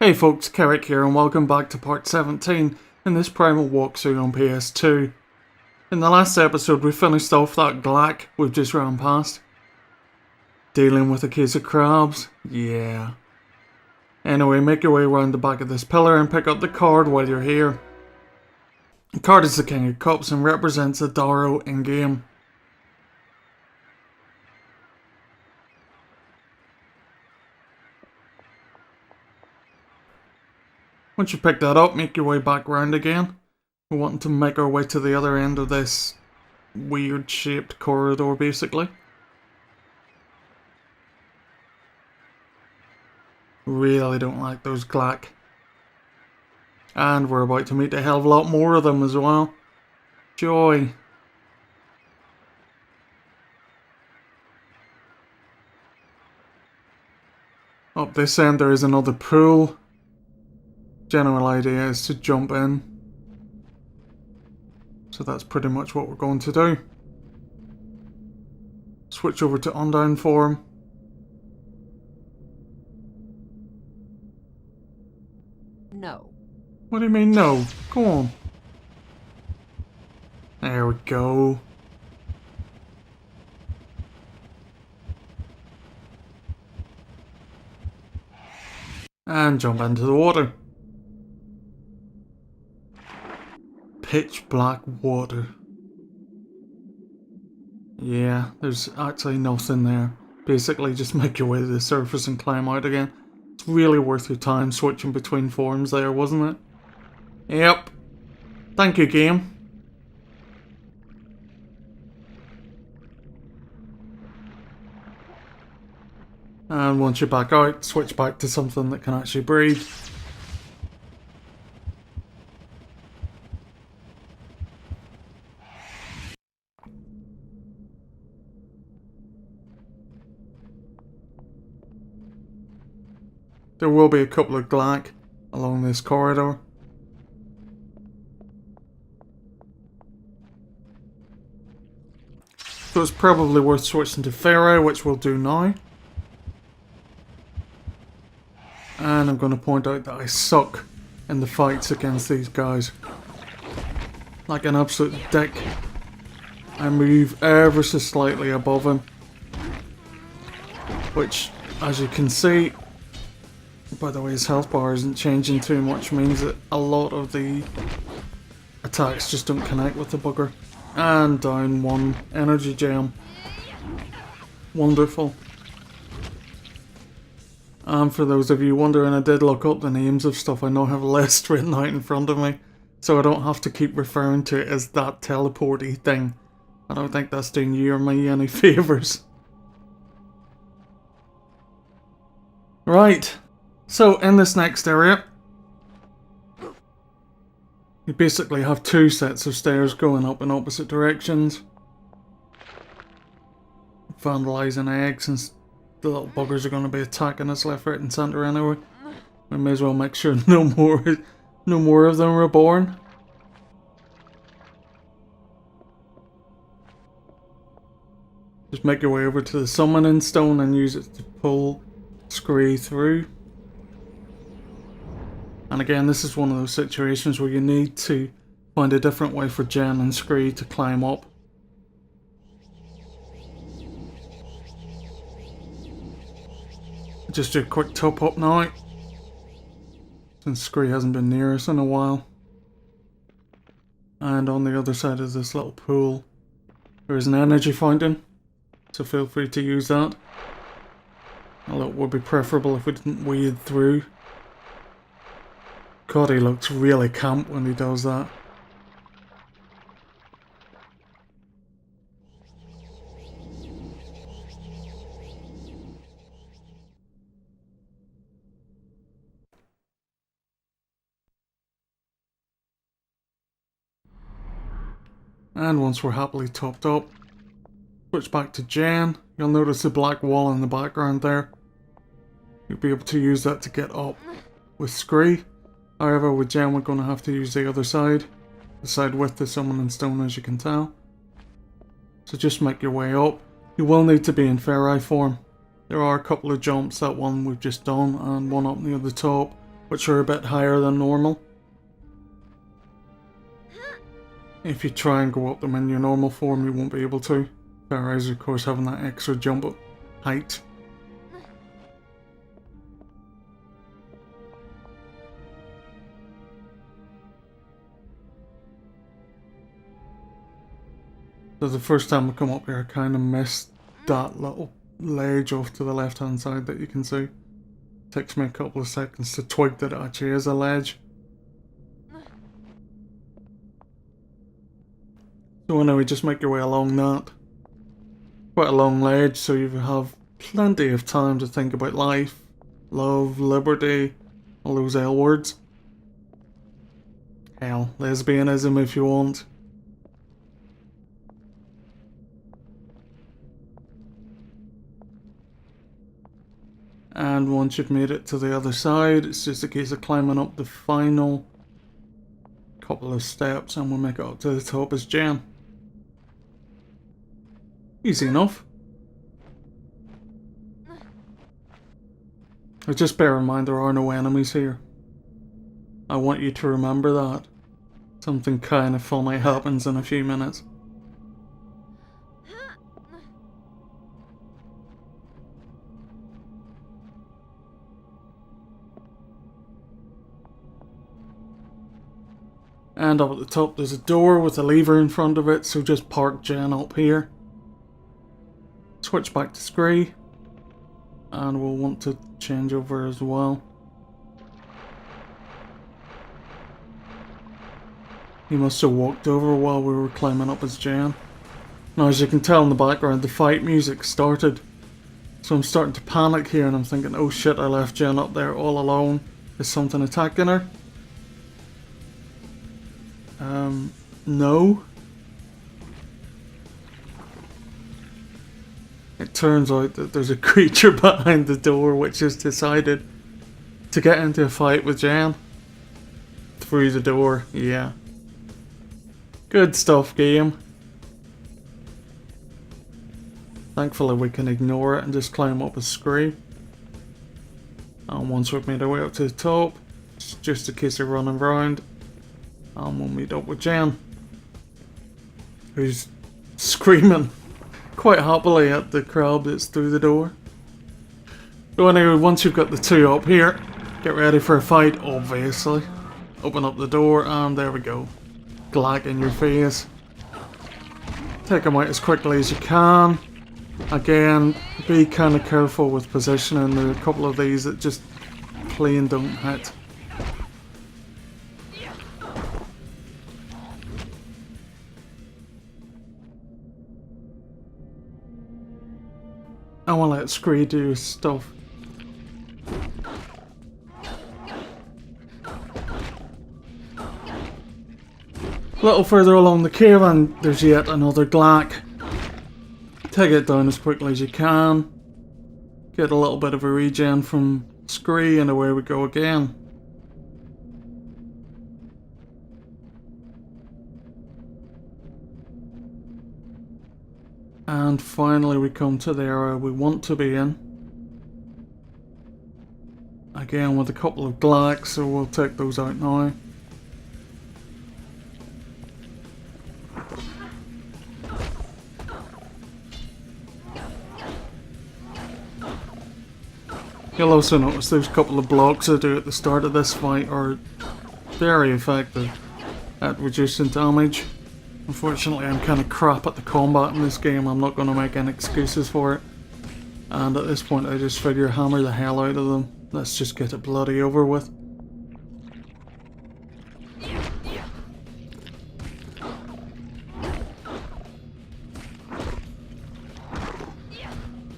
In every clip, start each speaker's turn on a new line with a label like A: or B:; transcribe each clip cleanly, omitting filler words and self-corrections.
A: Hey folks, Keric here and welcome back to part 17 in this Primal walkthrough on PS2. In the last episode we finished off that glack we've just ran past. Dealing with a case of crabs? Yeah. Anyway, make your way around the back of this pillar and pick up the card while you're here. The card is the King of Cups and represents a Darrow in-game. Once you pick that up, make your way back round again. We're wanting to make our way to the other end of this weird shaped corridor basically. Really don't like those glack. And we're about to meet a hell of a lot more of them as well. Joy. Up this end there is another pool. General idea is to jump in. So that's pretty much what we're going to do. Switch over to on-down form.
B: No.
A: What do you mean no? Go on. There we go. And jump into the water. Pitch black water. Yeah, there's actually nothing there. Basically just make your way to the surface and climb out again. It's really worth your time switching between forms there, wasn't it? Yep. Thank you, game. And once you're back out, switch back to something that can actually breathe. There will be a couple of glack along this corridor. So it's probably worth switching to Pharaoh, which we'll do now. And I'm going to point out that I suck in the fights against these guys. Like an absolute dick. I move ever so slightly above him. Which, as you can see, by the way, his health bar isn't changing too much, means that a lot of the attacks just don't connect with the bugger. And down one energy gem. Wonderful. And for those of you wondering, I did look up the names of stuff. I now have a list written out in front of me, so I don't have to keep referring to it as that teleporty thing. I don't think that's doing you or me any favours. Right. So, in this next area, you basically have two sets of stairs going up in opposite directions. Vandalising eggs, and the little buggers are going to be attacking us left, right and centre anyway. We may as well make sure no more of them are born. Just make your way over to the summoning stone and use it to pull Scree through. And again, this is one of those situations where you need to find a different way for Jen and Scree to climb up. Just do a quick top up now, since Scree hasn't been near us in a while. And on the other side of this little pool, there is an energy fountain, so feel free to use that. Although it would be preferable if we didn't wade through. God, he looks really camp when he does that. And once we're happily topped up, switch back to Jen. You'll notice the black wall in the background there. You'll be able to use that to get up with Scree. However, with Jen we're going to have to use the other side. The side with the summoning stone, as you can tell. So just make your way up. You will need to be in Pharaoh form. There are a couple of jumps, that one we've just done, and one up near the top, which are a bit higher than normal. If you try and go up them in your normal form, you won't be able to. Whereas, of course, having that extra jump up height. So the first time I come up here, I kind of missed that little ledge off to the left hand side that you can see. Takes me a couple of seconds to twig that it actually is a ledge. So anyway, just make your way along that. Quite a long ledge, so you have plenty of time to think about life, love, liberty, all those L words. Hell, lesbianism if you want. And once you've made it to the other side, it's just a case of climbing up the final couple of steps and we'll make it up to the top as Jen. Easy enough. But just bear in mind there are no enemies here. I want you to remember that. Something kind of funny happens in a few minutes. And up at the top there's a door with a lever in front of it, so just park Jen up here. Switch back to Scree. And we'll want to change over as well. He must have walked over while we were climbing up as Jen. Now as you can tell in the background, the fight music started. So I'm starting to panic here and I'm thinking, oh shit, I left Jen up there all alone. Is something attacking her? No. It turns out that there's a creature behind the door which has decided to get into a fight with Jen. Through the door, yeah. Good stuff, game. Thankfully we can ignore it and just climb up a Scree. And once we've made our way up to the top, it's just a case of running around. And we'll meet up with Jen, who's screaming quite happily at the crowd that's through the door. So anyway, once you've got the two up here, get ready for a fight, obviously. Open up the door and there we go. Glack in your face. Take them out as quickly as you can. Again, be kind of careful with positioning. There are a couple of these that just plain don't hit. I want to let Scree do his stuff. A little further along the cave and there's yet another Glack. Take it down as quickly as you can. Get a little bit of a regen from Scree and away we go again. And finally we come to the area we want to be in. Again with a couple of Glacks, so we'll take those out now. You'll also notice those couple of blocks I do at the start of this fight are very effective at reducing damage. Unfortunately, I'm kind of crap at the combat in this game. I'm not going to make any excuses for it. And at this point, I just figure hammer the hell out of them. Let's just get it bloody over with.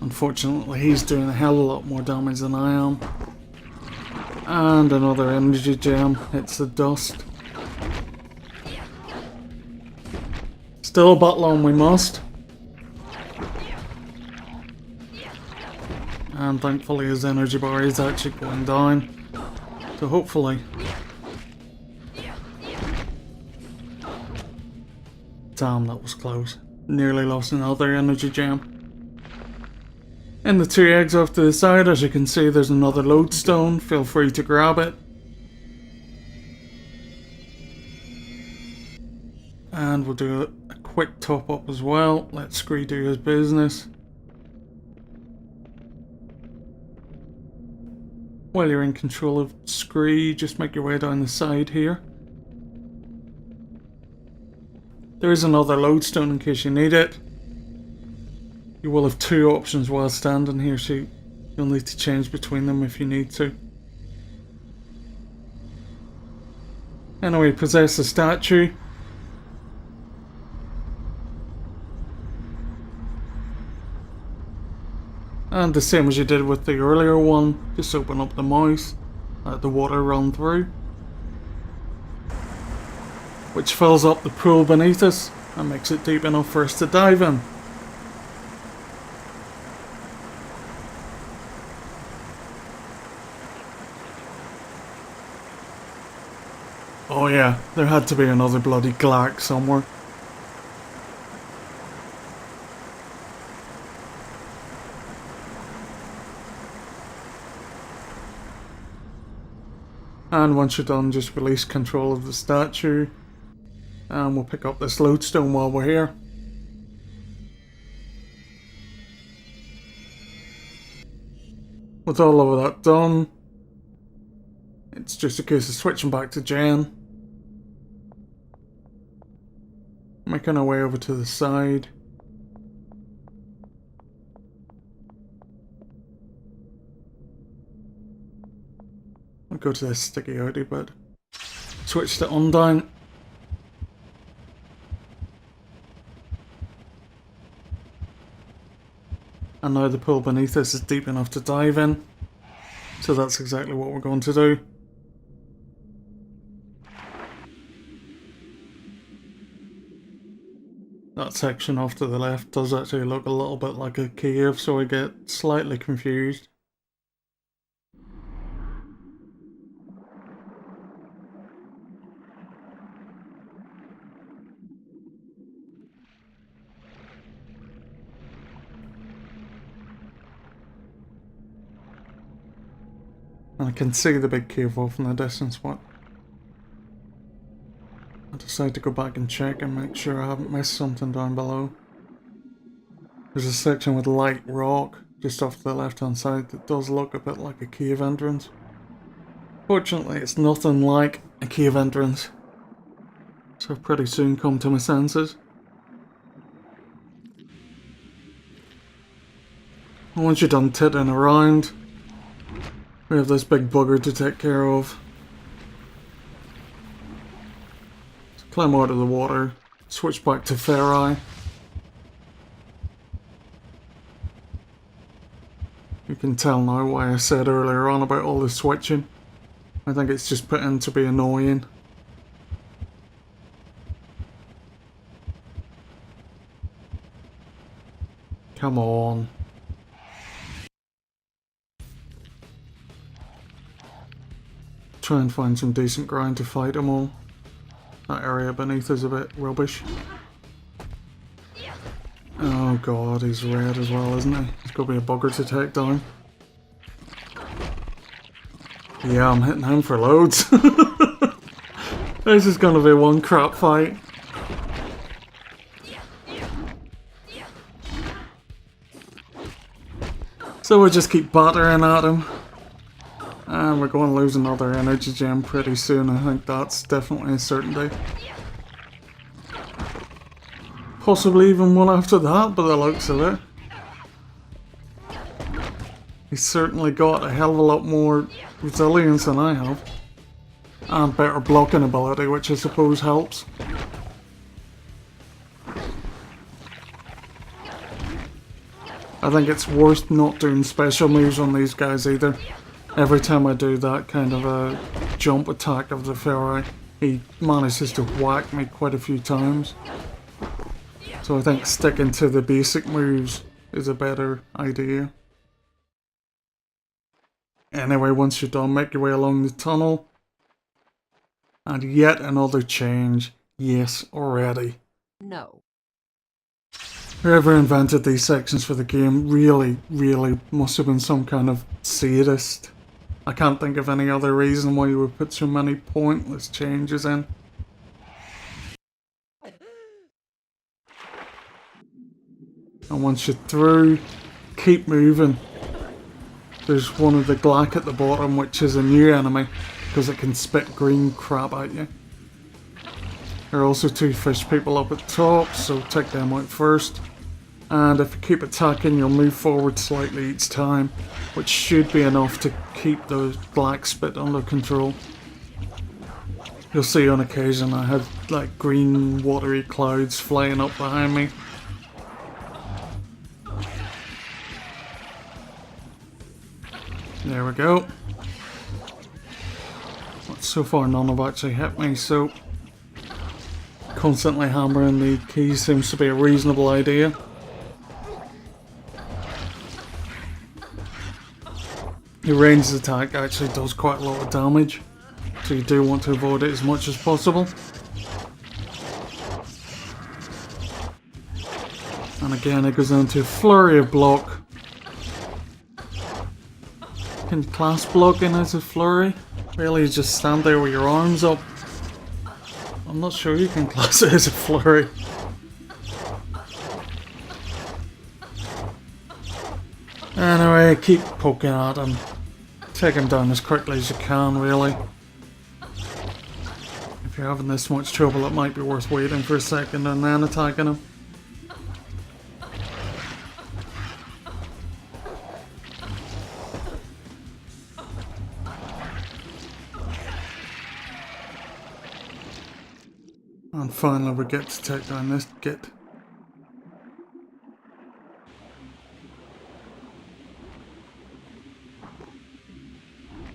A: Unfortunately, he's doing a hell of a lot more damage than I am. And another energy gem hits the dust. Still battle on we must. And thankfully his energy bar is actually going down. So hopefully... Damn, that was close. Nearly lost another energy gem. In the two eggs off to the side, as you can see, there's another lodestone. Feel free to grab it. And we'll do a quick top up as well. Let Scree do his business. While you're in control of Scree, just make your way down the side here. There is another lodestone in case you need it. You will have two options while standing here, so you'll need to change between them if you need to. Anyway, possess the statue. And the same as you did with the earlier one, just open up the mouth, let the water run through, which fills up the pool beneath us and makes it deep enough for us to dive in. Oh yeah, there had to be another bloody glack somewhere. And once you're done, just release control of the statue. And we'll pick up this lodestone while we're here. With all of that done, it's just a case of switching back to Jen. Making our way over to the side. I'll go to this sticky outy bit. Switch to Undyne. And now the pool beneath us is deep enough to dive in. So that's exactly what we're going to do. That section off to the left does actually look a little bit like a cave, so I get slightly confused. And I can see the big cave off in the distance, but I decide to go back and check and make sure I haven't missed something down below. There's a section with light rock just off to the left hand side that does look a bit like a cave entrance. Fortunately, it's nothing like a cave entrance, so I've pretty soon come to my senses. And once you're done titting around, we have this big bugger to take care of. So climb out of the water, switch back to Ferri. You can tell now why I said earlier on about all the switching. I think it's just put in to be annoying. Come on. Try and find some decent ground to fight them all. That area beneath is a bit rubbish. Oh god, he's red as well, isn't he? He's got to be a bugger to take down. Yeah, I'm hitting him for loads. This is gonna be one crap fight. So we'll just keep battering at him. And we're going to lose another energy gem pretty soon. I think that's definitely a certainty. Possibly even one after that, by the looks of it. He's certainly got a hell of a lot more resilience than I have. And better blocking ability, which I suppose helps. I think it's worth not doing special moves on these guys either. Every time I do that kind of a jump attack of the Ferri, he manages to whack me quite a few times. So I think sticking to the basic moves is a better idea. Anyway, once you're done, make your way along the tunnel. And yet another change. Yes, already.
B: No.
A: Whoever invented these sections for the game really must have been some kind of sadist. I can't think of any other reason why you would put so many pointless changes in. And once you're through, keep moving. There's one of the glack at the bottom, which is a new enemy, because it can spit green crap at you. There are also 2 fish people up at top, so take them out first. And if you keep attacking, you'll move forward slightly each time, which should be enough to keep the black spit under control. You'll see on occasion I had like green watery clouds flying up behind me. There we go. But so far none have actually hit me, so constantly hammering the keys seems to be a reasonable idea. Your ranged attack actually does quite a lot of damage, so you do want to avoid it as much as possible. And again it goes into a flurry of block. Can you class blocking as a flurry? Really, you just stand there with your arms up? I'm not sure you can class it as a flurry. Anyway, keep poking at him. Take him down as quickly as you can, really. If you're having this much trouble, it might be worth waiting for a second and then attacking him. And finally we get to take down this git.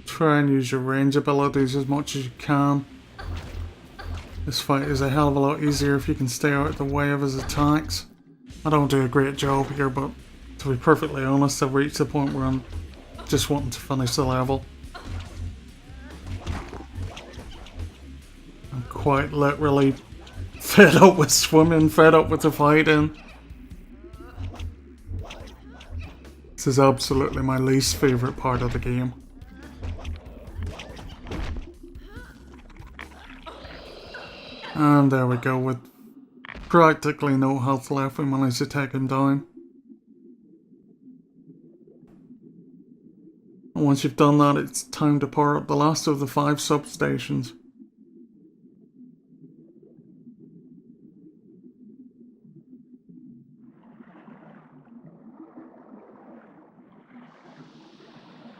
A: Try and use your range abilities as much as you can. This fight is a hell of a lot easier if you can stay out of the way of his attacks. I don't do a great job here, but to be perfectly honest, I've reached the point where I'm just wanting to finish the level. I'm quite literally fed up with swimming, fed up with the fighting. This is absolutely my least favourite part of the game. And there we go, with practically no health left, we managed to take him down. And once you've done that, it's time to power up the last of the 5 substations.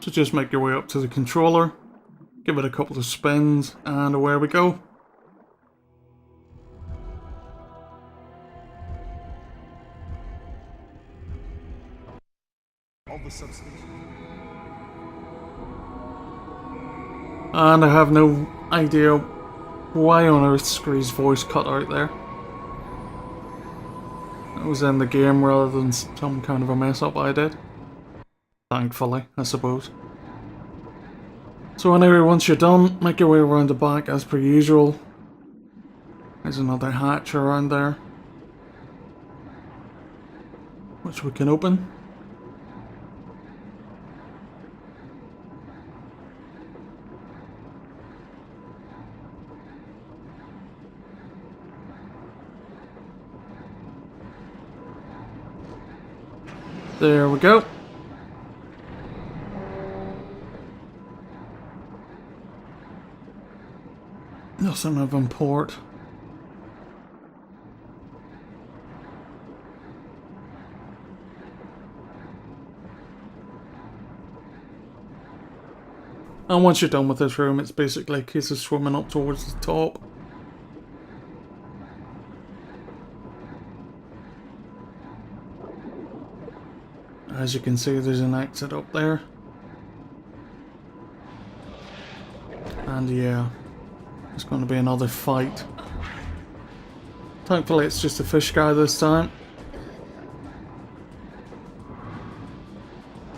A: So just make your way up to the controller, give it a couple of spins, and away we go. And I have no idea why on earth Scree's voice cut out there. It was in the game rather than some kind of a mess up I did. Thankfully, I suppose. So anyway, once you're done, make your way around the back as per usual. There's another hatch around there, which we can open. There we go. Nothing of import. And once you're done with this room, it's basically a case of swimming up towards the top. As you can see, there's an exit up there. And yeah, it's going to be another fight. Thankfully it's just a fish guy this time.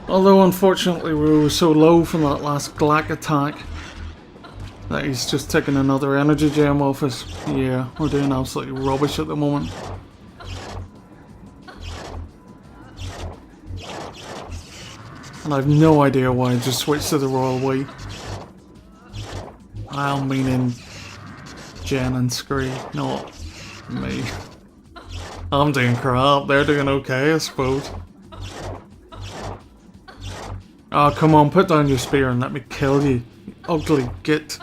A: Although unfortunately we were so low from that last Glack attack that he's just taking another energy gem off us. Yeah, we're doing absolutely rubbish at the moment. And I've no idea why I just switched to the Royal We. I'm meaning Jen and Scree, not me. I'm doing crap, they're doing okay, I suppose. Oh, come on, put down your spear and let me kill you, you ugly git.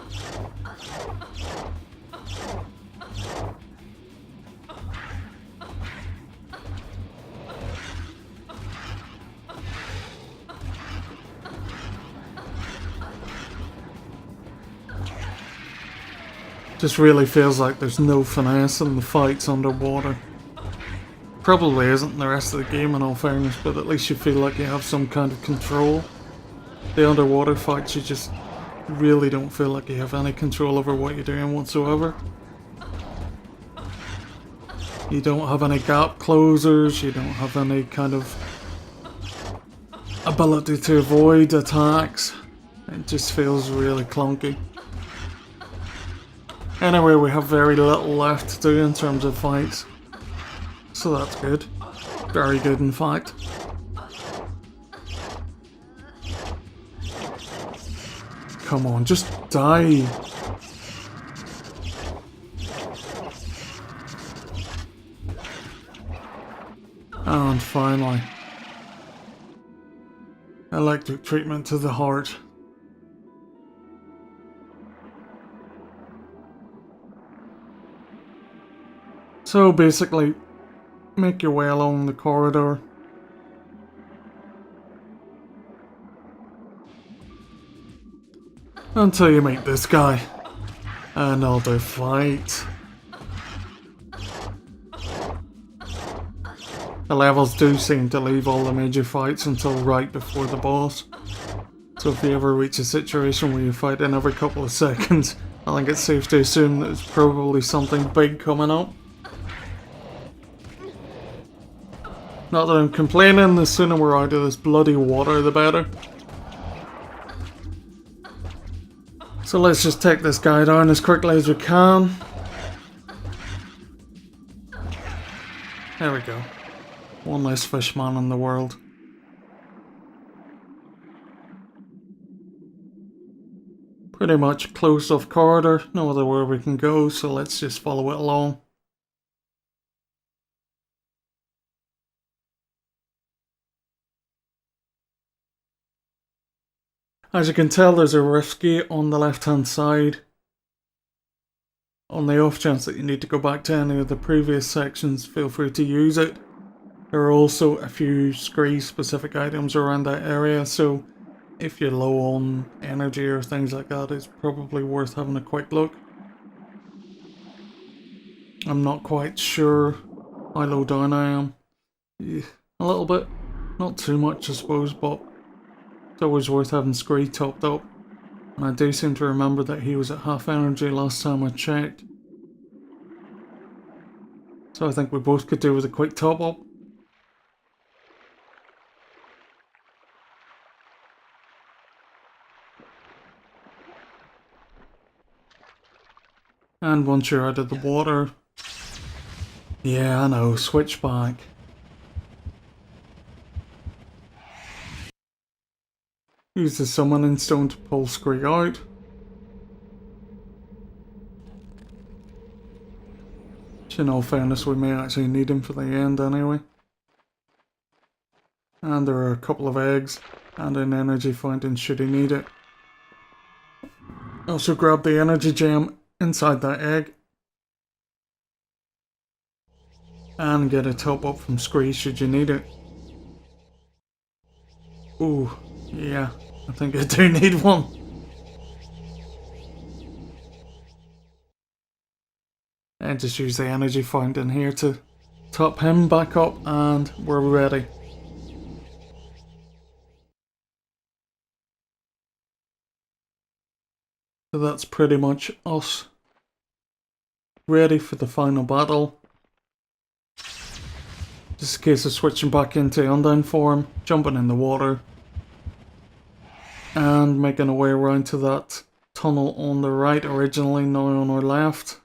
A: Just really feels like there's no finesse in the fights underwater. Probably isn't in the rest of the game in all fairness, but at least you feel like you have some kind of control. The underwater fights, you just really don't feel like you have any control over what you're doing whatsoever. You don't have any gap closers, you don't have any kind of ability to avoid attacks. It just feels really clunky. Anyway, we have very little left to do in terms of fights. So that's good. Very good, in fact. Come on, just die. And finally, electric treatment to the heart. So basically, make your way along the corridor. Until you meet this guy. Another fight. The levels do seem to leave all the major fights until right before the boss. So if you ever reach a situation where you fight in every couple of seconds, I think it's safe to assume that there's probably something big coming up. Not that I'm complaining, the sooner we're out of this bloody water the better. So let's just take this guy down as quickly as we can. There we go. One less fishman in the world. Pretty much closed off corridor, no other where we can go, so let's just follow it along. As you can tell, there's a rift gate on the left hand side. On the off chance that you need to go back to any of the previous sections, feel free to use it. There are also a few scree specific items around that area, so if you're low on energy or things like that, it's probably worth having a quick look. I'm not quite sure how low down I am. Yeah, a little bit. Not too much, I suppose, but it's always worth having Scree topped up. And I do seem to remember that he was at half energy last time I checked. So I think we both could do with a quick top up. And once you're out of the water... Yeah, I know, switch back. Use the summoning stone to pull Scree out. Which in all fairness, we may actually need him for the end anyway. And there are a couple of eggs and an energy fountain should he need it. Also grab the energy gem inside that egg. And get a top up from Scree should you need it. Ooh, yeah, I think I do need one. And just use the energy fountain here to top him back up and we're ready. So that's pretty much us ready for the final battle. Just a case of switching back into undown form, jumping in the water, and making our way around to that tunnel on the right originally, now on our left.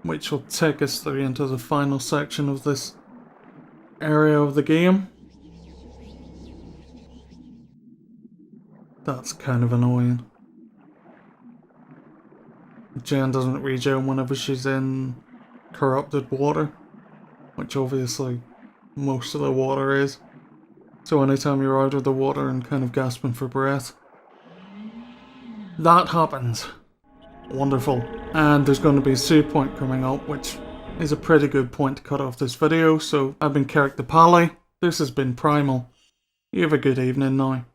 A: Which will take us through into the final section of this area of the game. That's kind of annoying. Jen doesn't regen whenever she's in corrupted water, which obviously most of the water is. So anytime you're out of the water and kind of gasping for breath, that happens. Wonderful. And there's going to be a save point coming up, which is a pretty good point to cut off this video. So I've been Keric the Pally. This has been Primal. You have a good evening now.